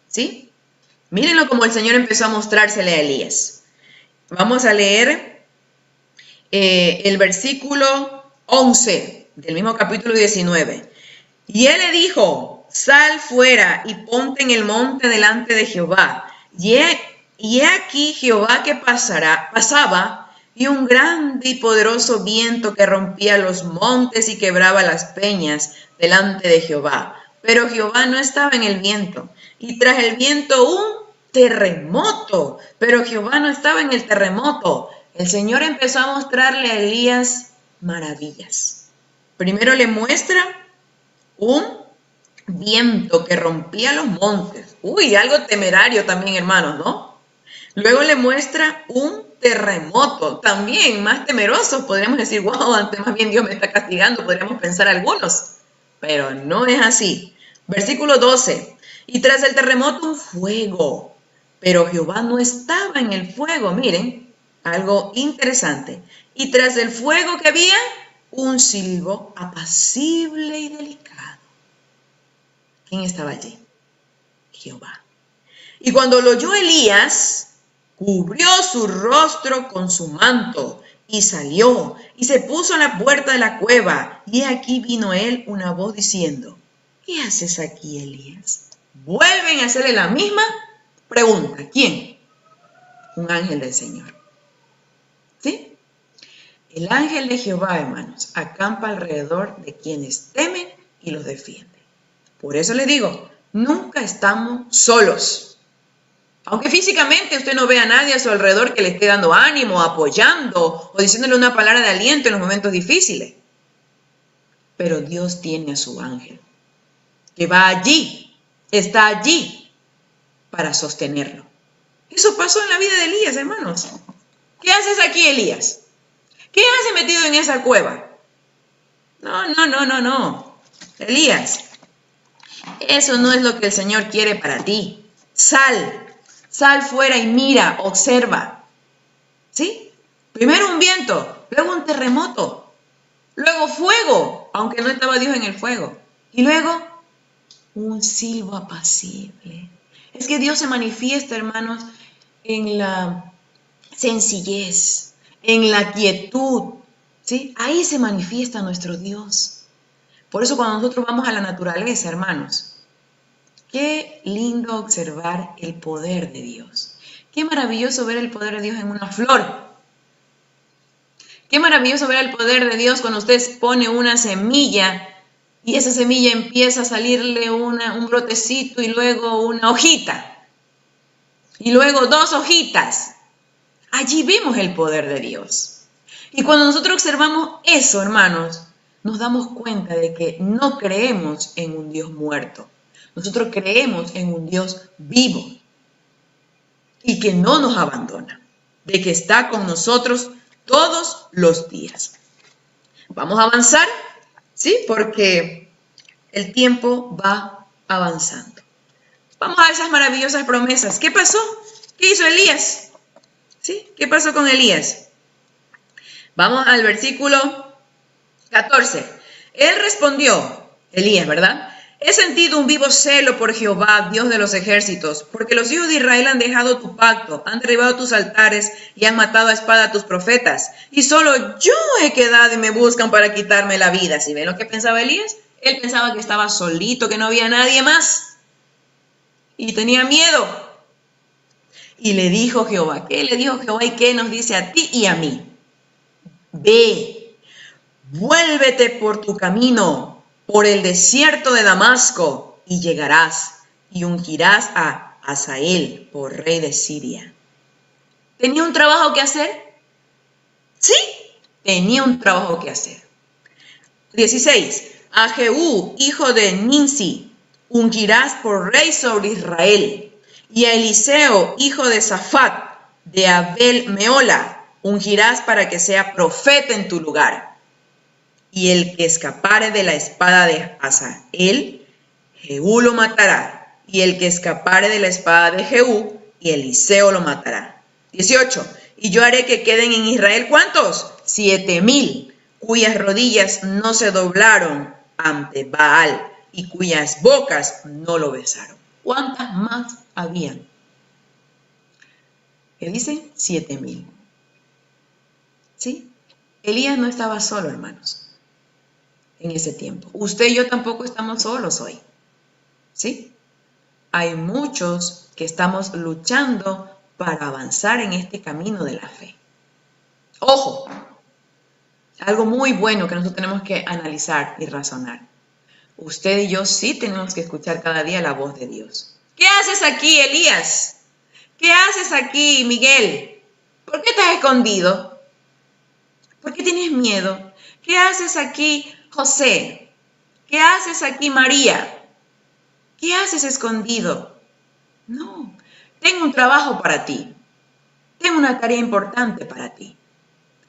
¿Sí? Mírenlo como el Señor empezó a mostrársele a Elías. Vamos a leer el versículo 11 del mismo capítulo 19. Y él le dijo, sal fuera y ponte en el monte delante de Jehová. Y he aquí Jehová que pasaba, y un grande y poderoso viento que rompía los montes y quebraba las peñas delante de Jehová. Pero Jehová no estaba en el viento, y tras el viento un terremoto, pero Jehová no estaba en el terremoto. El Señor empezó a mostrarle a Elías maravillas. Primero le muestra un viento que rompía los montes. Uy, algo temerario también, hermanos, ¿no? Luego le muestra un terremoto, también más temeroso. Podríamos decir, wow, antes más bien Dios me está castigando, podríamos pensar algunos. Pero no es así. Versículo 12. Y tras el terremoto un fuego, pero Jehová no estaba en el fuego. Miren, algo interesante. Y tras el fuego que había, un silbo apacible y delicado. ¿Quién estaba allí? Jehová. Y cuando lo oyó Elías, cubrió su rostro con su manto y salió y se puso en la puerta de la cueva. Y aquí vino él una voz diciendo, ¿qué haces aquí, Elías? Vuelven a hacerle la misma pregunta. ¿Quién? Un ángel del Señor. ¿Sí? El ángel de Jehová, hermanos, acampa alrededor de quienes temen y los defiende. Por eso les digo, nunca estamos solos. Aunque físicamente usted no vea a nadie a su alrededor que le esté dando ánimo, apoyando o diciéndole una palabra de aliento en los momentos difíciles. Pero Dios tiene a su ángel, que va allí, está allí para sostenerlo. Eso pasó en la vida de Elías, hermanos. ¿Qué haces aquí, Elías? ¿Qué haces metido en esa cueva? No. Elías, eso no es lo que el Señor quiere para ti. Sal fuera y mira, observa. ¿Sí? Primero un viento, luego un terremoto, luego fuego, aunque no estaba Dios en el fuego. Y luego un silbo apacible. Es que Dios se manifiesta, hermanos, en la sencillez, en la quietud, ¿sí? Ahí se manifiesta nuestro Dios. Por eso cuando nosotros vamos a la naturaleza, hermanos, qué lindo observar el poder de Dios. Qué maravilloso ver el poder de Dios en una flor. Qué maravilloso ver el poder de Dios cuando usted pone una semilla y esa semilla empieza a salirle un brotecito y luego una hojita. Y luego 2 hojitas. Allí vemos el poder de Dios. Y cuando nosotros observamos eso, hermanos, nos damos cuenta de que no creemos en un Dios muerto. Nosotros creemos en un Dios vivo y que no nos abandona, de que está con nosotros todos los días. Vamos a avanzar, ¿sí? Porque el tiempo va avanzando. Vamos a esas maravillosas promesas. ¿Qué pasó? ¿Qué hizo Elías? ¿Sí? ¿Qué pasó con Elías? Vamos al versículo 14. Él respondió, Elías, ¿verdad? He sentido un vivo celo por Jehová, Dios de los ejércitos, porque los hijos de Israel han dejado tu pacto, han derribado tus altares y han matado a espada a tus profetas. Y solo yo he quedado y me buscan para quitarme la vida. ¿Sí ven lo que pensaba Elías? Él pensaba que estaba solito, que no había nadie más. Y tenía miedo. Y le dijo Jehová, ¿qué le dijo Jehová y qué nos dice a ti y a mí? Ve, vuélvete por tu camino, por el desierto de Damasco, y llegarás, y ungirás a Hazael por rey de Siria. ¿Tenía un trabajo que hacer? Sí, tenía un trabajo que hacer. 16. A Jehú, hijo de Ninsi, ungirás por rey sobre Israel, y a Eliseo, hijo de Safat, de Abel Meola, ungirás para que sea profeta en tu lugar. Y el que escapare de la espada de Hazael, Jehú lo matará. Y el que escapare de la espada de Jehú, y Eliseo lo matará. 18. Y yo haré que queden en Israel, ¿cuántos? 7,000, cuyas rodillas no se doblaron ante Baal, y cuyas bocas no lo besaron. ¿Cuántas más habían? ¿Qué dice? 7,000. ¿Sí? Elías no estaba solo, hermanos, en ese tiempo. Usted y yo tampoco estamos solos hoy. ¿Sí? Hay muchos que estamos luchando para avanzar en este camino de la fe. ¡Ojo! Algo muy bueno que nosotros tenemos que analizar y razonar. Usted y yo sí tenemos que escuchar cada día la voz de Dios. ¿Qué haces aquí, Elías? ¿Qué haces aquí, Miguel? ¿Por qué estás escondido? ¿Por qué tienes miedo? ¿Qué haces aquí, José? ¿Qué haces aquí, María? ¿Qué haces escondido? No, tengo un trabajo para ti. Tengo una tarea importante para ti.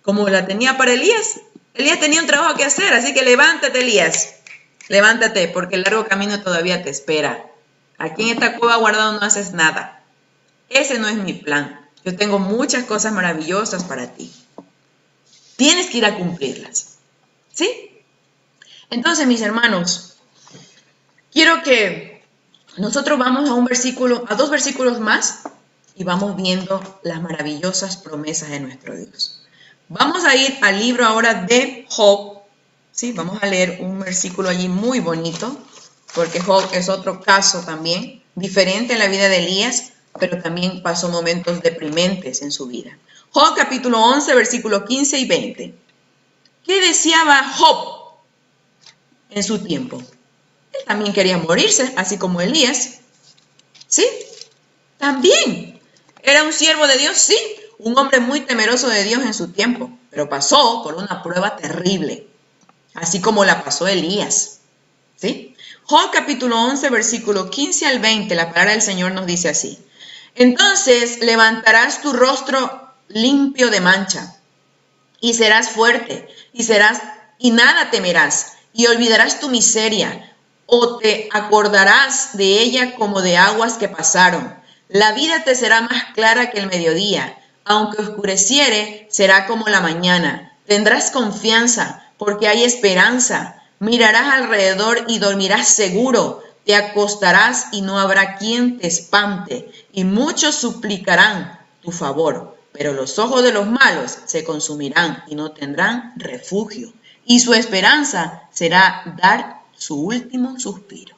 Como la tenía para Elías. Elías tenía un trabajo que hacer, así que levántate, Elías. Levántate, porque el largo camino todavía te espera. Aquí en esta cueva guardado no haces nada. Ese no es mi plan. Yo tengo muchas cosas maravillosas para ti. Tienes que ir a cumplirlas. ¿Sí? Entonces, mis hermanos, quiero que nosotros vamos a 2 versículos más y vamos viendo las maravillosas promesas de nuestro Dios. Vamos a ir al libro ahora de Job. ¿Sí? Vamos a leer un versículo allí muy bonito, porque Job es otro caso también, diferente en la vida de Elías, pero también pasó momentos deprimentes en su vida. Job capítulo 11, versículo 15 y 20. ¿Qué deseaba Job en su tiempo? Él también quería morirse, así como Elías. ¿Sí? También. ¿Era un siervo de Dios? Sí. Un hombre muy temeroso de Dios en su tiempo, pero pasó por una prueba terrible, así como la pasó Elías. ¿Sí? Job capítulo 11, versículo 15 al 20, la palabra del Señor nos dice así. Entonces levantarás tu rostro limpio de mancha, y serás fuerte, y nada temerás, y olvidarás tu miseria, o te acordarás de ella como de aguas que pasaron. La vida te será más clara que el mediodía, aunque oscureciere, será como la mañana. Tendrás confianza, porque hay esperanza. Mirarás alrededor y dormirás seguro, Te acostarás y no habrá quien te espante, y muchos suplicarán tu favor, pero los ojos de los malos se consumirán y no tendrán refugio, y su esperanza será dar su último suspiro.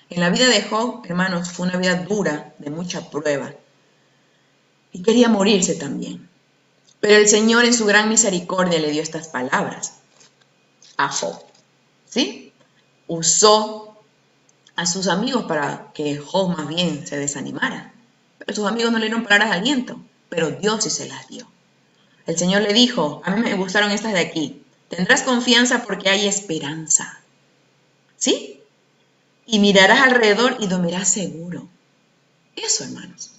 En la vida de Job, hermanos, fue una vida dura, de mucha prueba, y quería morirse también. Pero el Señor en su gran misericordia le dio estas palabras a Job, ¿sí? Usó a sus amigos para que Job más bien se desanimara. Pero sus amigos no le dieron palabras de aliento, pero Dios sí se las dio. El Señor le dijo, a mí me gustaron estas de aquí, tendrás confianza porque hay esperanza, ¿sí? Y mirarás alrededor y dormirás seguro. Eso, hermanos.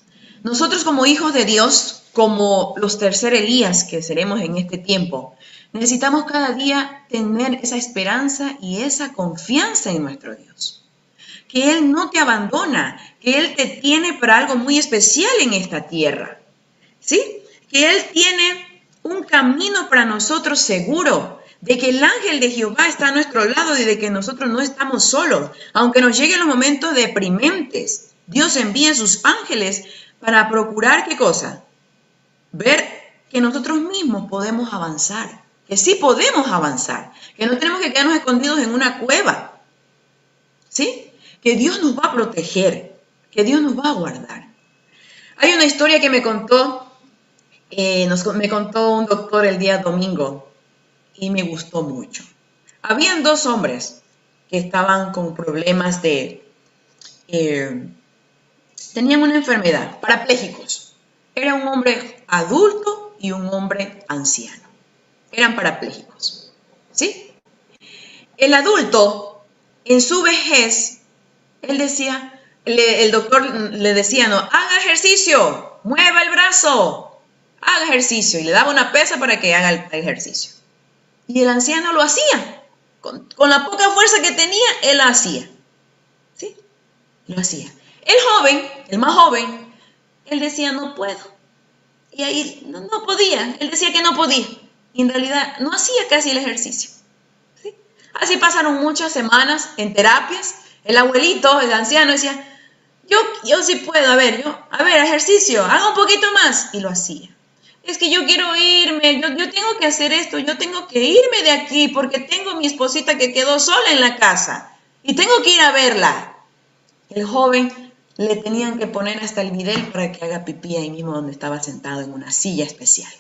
Nosotros como hijos de Dios, como los tercer Elías que seremos en este tiempo, necesitamos cada día tener esa esperanza y esa confianza en nuestro Dios. Que Él no te abandona, que Él te tiene para algo muy especial en esta tierra, ¿sí? Que Él tiene un camino para nosotros seguro, de que el ángel de Jehová está a nuestro lado y de que nosotros no estamos solos, aunque nos lleguen los momentos deprimentes. Dios envía sus ángeles para procurar, ¿qué cosa? Ver que nosotros mismos podemos avanzar, que sí podemos avanzar, que no tenemos que quedarnos escondidos en una cueva, ¿sí? Que Dios nos va a proteger, que Dios nos va a guardar. Hay una historia que me contó un doctor el día domingo y me gustó mucho. Habían dos hombres que estaban con problemas tenían una enfermedad, parapléjicos. Era un hombre adulto y un hombre anciano. Eran parapléjicos, ¿sí? El adulto, en su vejez, él decía, el doctor le decía, no, haga ejercicio, mueva el brazo, haga ejercicio. Y le daba una pesa para que haga el ejercicio. Y el anciano lo hacía. Con la poca fuerza que tenía, él lo hacía. ¿Sí? Lo hacía. El joven, el más joven, él decía, no puedo. Y ahí no podía. Él decía que no podía. Y en realidad no hacía casi el ejercicio. ¿Sí? Así pasaron muchas semanas en terapias. El abuelito, el anciano, decía, yo sí puedo, a ver, ejercicio, haga un poquito más. Y lo hacía. Es que yo quiero irme, yo tengo que hacer esto, yo tengo que irme de aquí porque tengo a mi esposita que quedó sola en la casa y tengo que ir a verla. El joven le tenían que poner hasta el bidel para que haga pipí ahí mismo donde estaba sentado en una silla especial.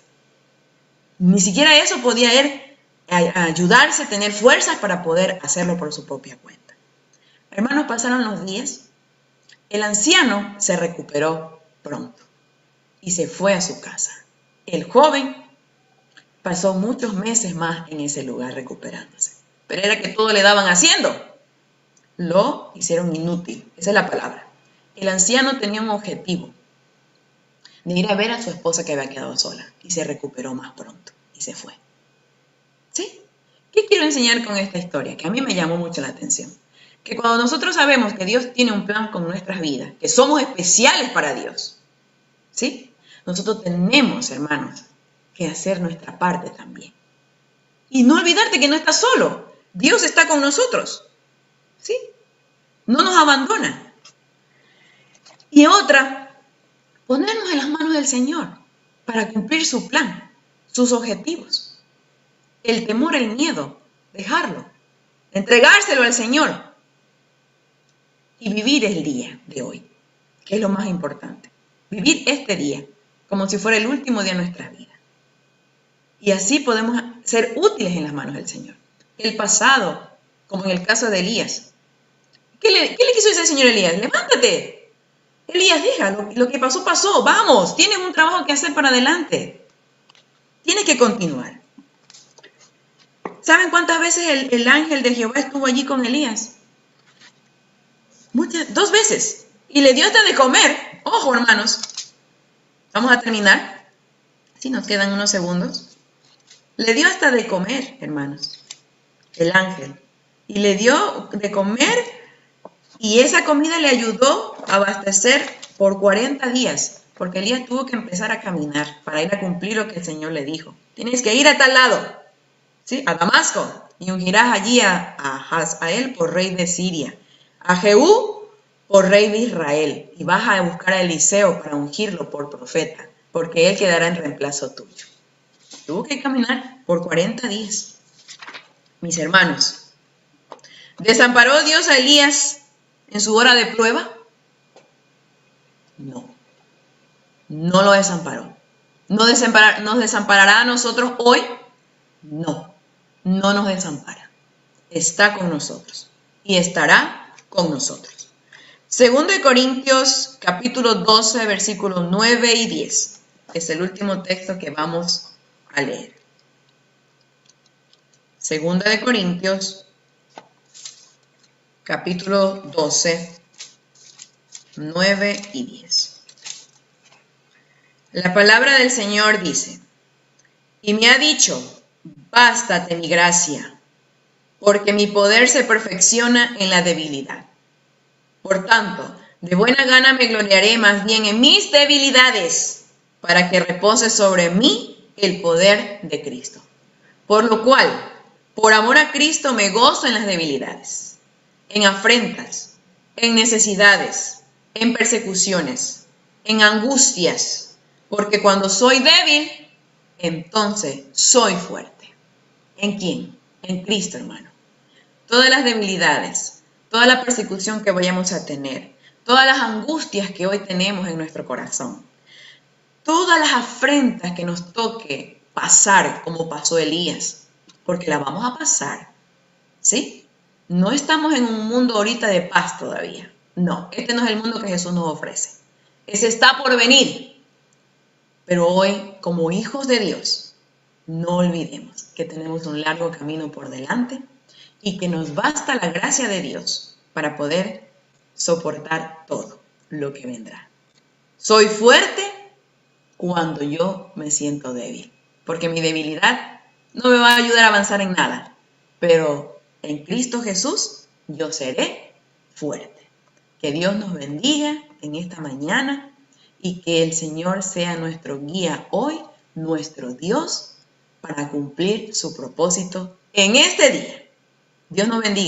Ni siquiera eso podía él ayudarse, tener fuerzas para poder hacerlo por su propia cuenta. Hermanos, pasaron los días, el anciano se recuperó pronto y se fue a su casa. El joven pasó muchos meses más en ese lugar recuperándose, pero era que todo le daban haciendo. Lo hicieron inútil, esa es la palabra. El anciano tenía un objetivo, de ir a ver a su esposa que había quedado sola, y se recuperó más pronto, y se fue. ¿Sí? ¿Qué quiero enseñar con esta historia? Que a mí me llamó mucho la atención. Que cuando nosotros sabemos que Dios tiene un plan con nuestras vidas, que somos especiales para Dios, ¿sí? Nosotros tenemos, hermanos, que hacer nuestra parte también. Y no olvidarte que no estás solo. Dios está con nosotros. ¿Sí? No nos abandona. Y otra, ponernos en las manos del Señor para cumplir su plan, sus objetivos. El temor, el miedo, dejarlo. Entregárselo al Señor. Y vivir el día de hoy, que es lo más importante. Vivir este día como si fuera el último día de nuestra vida. Y así podemos ser útiles en las manos del Señor. El pasado, como en el caso de Elías. ¿Qué le quiso decir el Señor a Elías? Levántate. Elías, déjalo. Lo que pasó, pasó. Vamos, tienes un trabajo que hacer para adelante. Tienes que continuar. ¿Saben cuántas veces el ángel de Jehová estuvo allí con Elías? Dos veces. Y le dio hasta de comer. Ojo, hermanos. Vamos a terminar. Si nos quedan unos segundos. Le dio hasta de comer, hermanos, el ángel. Y le dio de comer y esa comida le ayudó a abastecer por 40 días. Porque Elías tuvo que empezar a caminar para ir a cumplir lo que el Señor le dijo. Tienes que ir a tal lado, ¿sí? A Damasco. Y ungirás allí a Hazael por rey de Siria. A Jehú por rey de Israel, y vas a buscar a Eliseo para ungirlo por profeta, porque él quedará en reemplazo tuyo. Tuvo que caminar por 40 días. Mis hermanos, ¿desamparó Dios a Elías en su hora de prueba? No, no lo desamparó. ¿Nos desamparará a nosotros hoy? No, no nos desampara. Está con nosotros y estará con nosotros. Segundo de Corintios, capítulo 12, versículos 9 y 10. Es el último texto que vamos a leer. Segunda de Corintios, capítulo 12, 9 y 10. La palabra del Señor dice: y me ha dicho, bástate mi gracia, porque mi poder se perfecciona en la debilidad. Por tanto, de buena gana me gloriaré más bien en mis debilidades, para que repose sobre mí el poder de Cristo. Por lo cual, por amor a Cristo me gozo en las debilidades, en afrentas, en necesidades, en persecuciones, en angustias, porque cuando soy débil, entonces soy fuerte. ¿En quién? En Cristo, hermano. Todas las debilidades, toda la persecución que vayamos a tener, todas las angustias que hoy tenemos en nuestro corazón, todas las afrentas que nos toque pasar como pasó Elías, porque la vamos a pasar, ¿sí? No estamos en un mundo ahorita de paz todavía. No, este no es el mundo que Jesús nos ofrece. Ese está por venir. Pero hoy, como hijos de Dios, no olvidemos que tenemos un largo camino por delante y que nos basta la gracia de Dios para poder soportar todo lo que vendrá. Soy fuerte cuando yo me siento débil, porque mi debilidad no me va a ayudar a avanzar en nada, pero en Cristo Jesús yo seré fuerte. Que Dios nos bendiga en esta mañana y que el Señor sea nuestro guía hoy, nuestro Dios, para cumplir su propósito en este día. Dios nos bendiga.